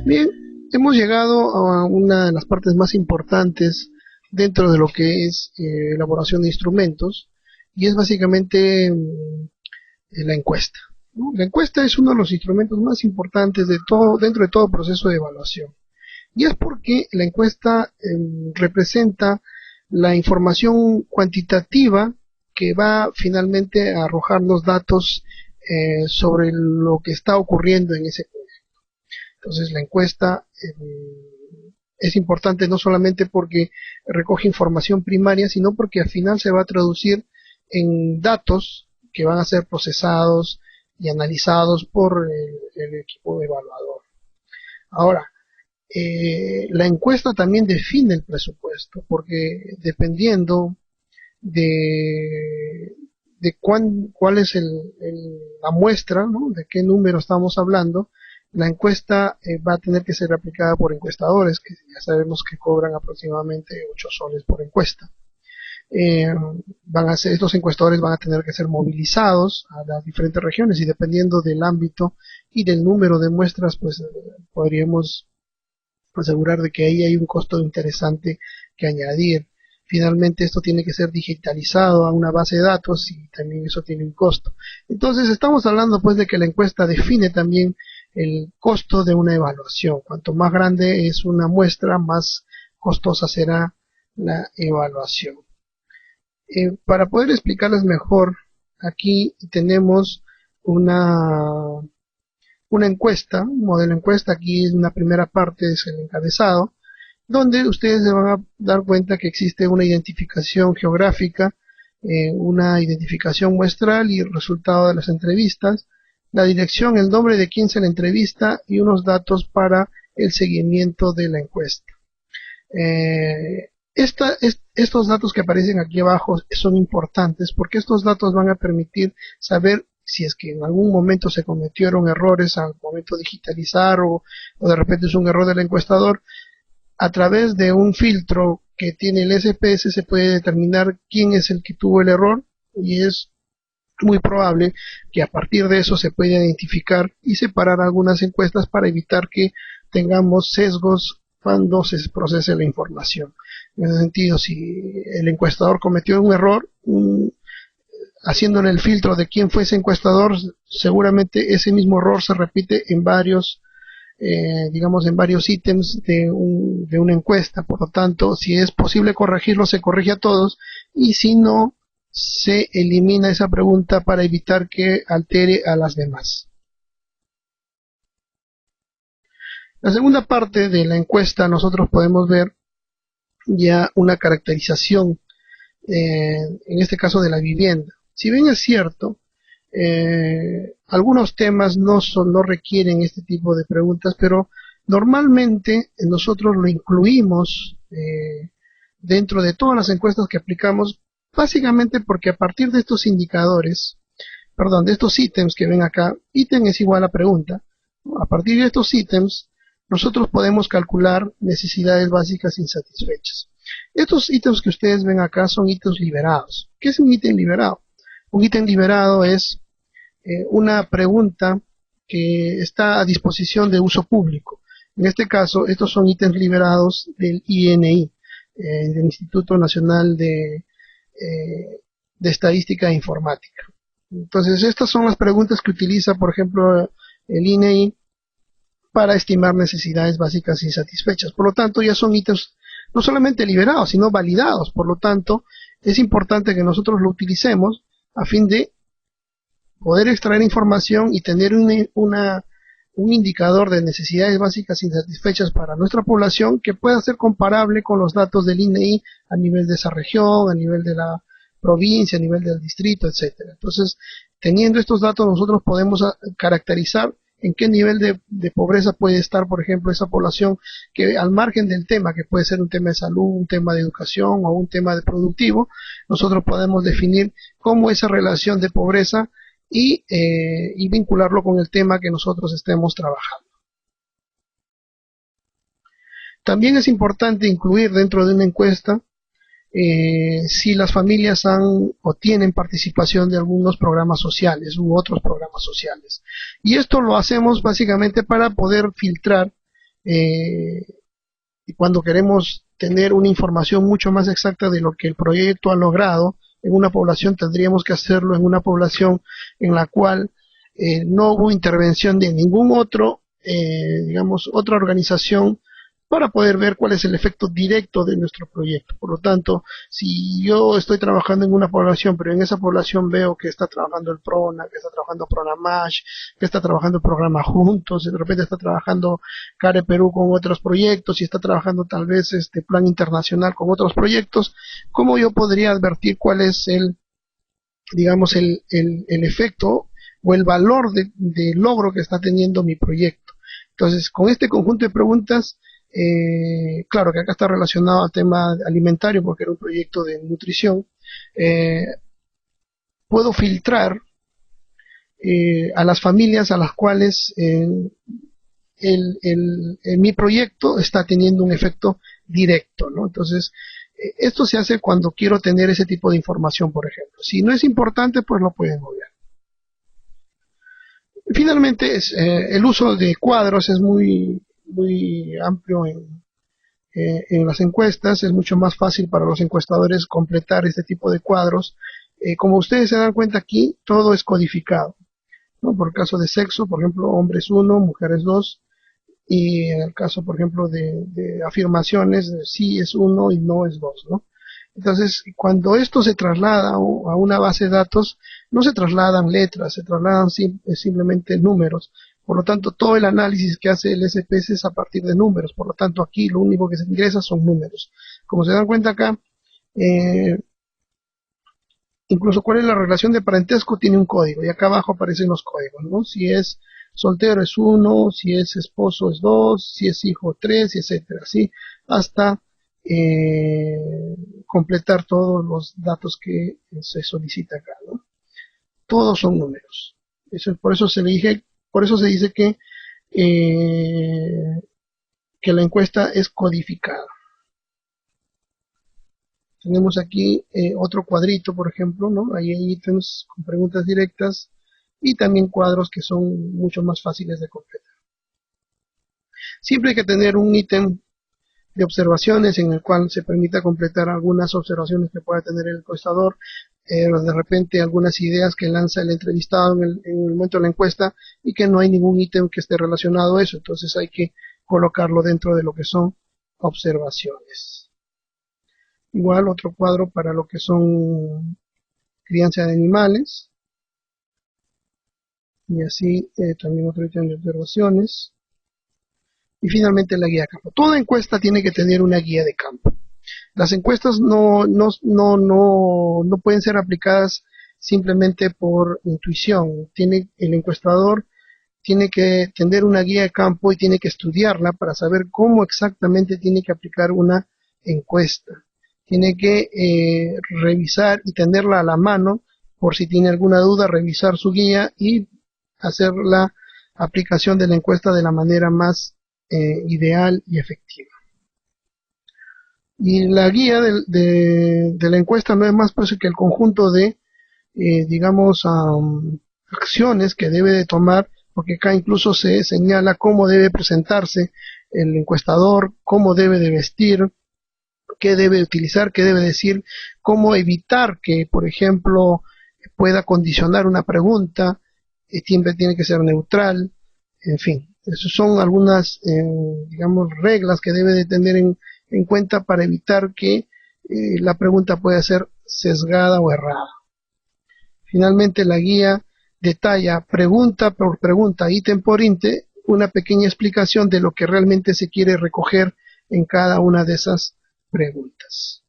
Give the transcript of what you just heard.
Bien, hemos llegado a una de las partes más importantes dentro de lo que es elaboración de instrumentos y es básicamente la encuesta, ¿no? La encuesta es uno de los instrumentos más importantes de todo, dentro de todo proceso de evaluación. Y es porque la encuesta representa la información cuantitativa que va finalmente a arrojarnos datos sobre lo que está ocurriendo en ese proyecto. Entonces la encuesta es importante no solamente porque recoge información primaria, sino porque al final se va a traducir en datos que van a ser procesados y analizados por el equipo evaluador. Ahora, la encuesta también define el presupuesto, porque dependiendo cuál es la muestra, ¿no? De qué número estamos hablando, la encuesta va a tener que ser aplicada por encuestadores, que ya sabemos que cobran aproximadamente 8 soles por encuesta. Estos encuestadores van a tener que ser movilizados a las diferentes regiones y dependiendo del ámbito y del número de muestras, pues podríamos asegurar de que ahí hay un costo interesante que añadir. Finalmente esto tiene que ser digitalizado a una base de datos y también eso tiene un costo. Entonces estamos hablando pues de que la encuesta define también el costo de una evaluación. Cuanto más grande es una muestra, más costosa será la evaluación. Para poder explicarles mejor, aquí tenemos una encuesta, un modelo encuesta. Aquí es una primera parte, es el encabezado, donde ustedes se van a dar cuenta que existe una identificación geográfica, una identificación muestral y el resultado de las entrevistas, la dirección, el nombre de quien se la entrevista y unos datos para el seguimiento de la encuesta. Estos datos que aparecen aquí abajo son importantes porque estos datos van a permitir saber si es que en algún momento se cometieron errores al momento de digitalizar o de repente es un error del encuestador. A través de un filtro que tiene el SPS se puede determinar quién es el que tuvo el error y es muy probable que a partir de eso se pueda identificar y separar algunas encuestas para evitar que tengamos sesgos cuando se procese la información. En ese sentido, si el encuestador cometió un error, haciéndole el filtro de quién fue ese encuestador, seguramente ese mismo error se repite en varios digamos en varios ítems de una encuesta. Por lo tanto, si es posible corregirlo, se corrige a todos y si no, se elimina esa pregunta para evitar que altere a las demás. La segunda parte de la encuesta nosotros podemos ver ya una caracterización, en este caso de la vivienda. Si bien es cierto, algunos temas no requieren este tipo de preguntas, pero normalmente nosotros lo incluimos dentro de todas las encuestas que aplicamos, básicamente porque a partir de estos indicadores, perdón, de estos ítems que ven acá, ítem es igual a pregunta, ¿no? A partir de estos ítems, nosotros podemos calcular necesidades básicas insatisfechas. Estos ítems que ustedes ven acá son ítems liberados. ¿Qué es un ítem liberado? Un ítem liberado es una pregunta que está a disposición de uso público. En este caso, estos son ítems liberados del INI, del Instituto Nacional de Estadística e Informática. Entonces, estas son las preguntas que utiliza, por ejemplo, el INEI para estimar necesidades básicas insatisfechas. Por lo tanto, ya son ítems no solamente liberados, sino validados. Por lo tanto, es importante que nosotros lo utilicemos a fin de poder extraer información y tener un indicador de necesidades básicas insatisfechas para nuestra población que pueda ser comparable con los datos del INEI a nivel de esa región, a nivel de la provincia, a nivel del distrito, etcétera. Entonces, teniendo estos datos nosotros podemos caracterizar en qué nivel de pobreza puede estar, por ejemplo, esa población que al margen del tema, que puede ser un tema de salud, un tema de educación o un tema de productivo, nosotros podemos definir cómo esa relación de pobreza y vincularlo con el tema que nosotros estemos trabajando. También es importante incluir dentro de una encuesta si las familias han o tienen participación de algunos programas sociales u otros programas sociales. Y esto lo hacemos básicamente para poder filtrar y cuando queremos tener una información mucho más exacta de lo que el proyecto ha logrado en una población, tendríamos que hacerlo en una población en la cual no hubo intervención de ningún otro, digamos, otra organización para poder ver cuál es el efecto directo de nuestro proyecto. Por lo tanto, si yo estoy trabajando en una población, pero en esa población veo que está trabajando el PRONA, que está trabajando PRONAMASH, que está trabajando el programa Juntos, y de repente está trabajando CARE Perú con otros proyectos, y está trabajando tal vez este Plan Internacional con otros proyectos, ¿cómo yo podría advertir cuál es el, digamos, el efecto o el valor de logro que está teniendo mi proyecto? Entonces, con este conjunto de preguntas, claro que acá está relacionado al tema alimentario porque era un proyecto de nutrición, puedo filtrar a las familias a las cuales mi proyecto está teniendo un efecto directo, ¿no? Entonces, esto se hace cuando quiero tener ese tipo de información, por ejemplo. Si no es importante, pues lo pueden obviar. Finalmente, el uso de cuadros es muy amplio en las encuestas. Es mucho más fácil para los encuestadores completar este tipo de cuadros. Como ustedes se dan cuenta aquí, todo es codificado, ¿no? Por caso de sexo, por ejemplo, hombres 1, mujeres 2, y en el caso, por ejemplo, de afirmaciones, de sí es 1 y no es 2, ¿no? Entonces, cuando esto se traslada a una base de datos, no se trasladan letras, se trasladan simplemente números. Por lo tanto, todo el análisis que hace el SPS es a partir de números. Por lo tanto, aquí lo único que se ingresa son números. Como se dan cuenta acá, incluso cuál es la relación de parentesco tiene un código, y acá abajo aparecen los códigos, ¿no? Si es soltero es 1, si es esposo es 2, si es hijo 3, etcétera, ¿sí? Hasta completar todos los datos que se solicita acá, ¿no? Todos son números. Por eso se dice que la encuesta es codificada. Tenemos aquí otro cuadrito, por ejemplo, ¿no? Ahí hay ítems con preguntas directas y también cuadros que son mucho más fáciles de completar. Siempre hay que tener un ítem de observaciones en el cual se permita completar algunas observaciones que pueda tener el encuestador, de repente algunas ideas que lanza el entrevistado en el momento de la encuesta y que no hay ningún ítem que esté relacionado a eso, entonces hay que colocarlo dentro de lo que son observaciones. Igual otro cuadro para lo que son crianza de animales, y así también otro ítem de observaciones. Y finalmente la guía de campo. Toda encuesta tiene que tener una guía de campo. Las encuestas no pueden ser aplicadas simplemente por intuición. El encuestador tiene que tener una guía de campo y tiene que estudiarla para saber cómo exactamente tiene que aplicar una encuesta. Tiene que revisar y tenerla a la mano por si tiene alguna duda, revisar su guía y hacer la aplicación de la encuesta de la manera más ideal y efectiva. Y la guía de la encuesta no es más pues que el conjunto de, digamos, acciones que debe de tomar, porque acá incluso se señala cómo debe presentarse el encuestador, cómo debe de vestir, qué debe utilizar, qué debe decir, cómo evitar que, por ejemplo, pueda condicionar una pregunta, siempre tiene que ser neutral, en fin. Esas son algunas, digamos, reglas que debe de tener en cuenta para evitar que la pregunta pueda ser sesgada o errada. Finalmente, la guía detalla pregunta por pregunta, ítem por ítem, una pequeña explicación de lo que realmente se quiere recoger en cada una de esas preguntas.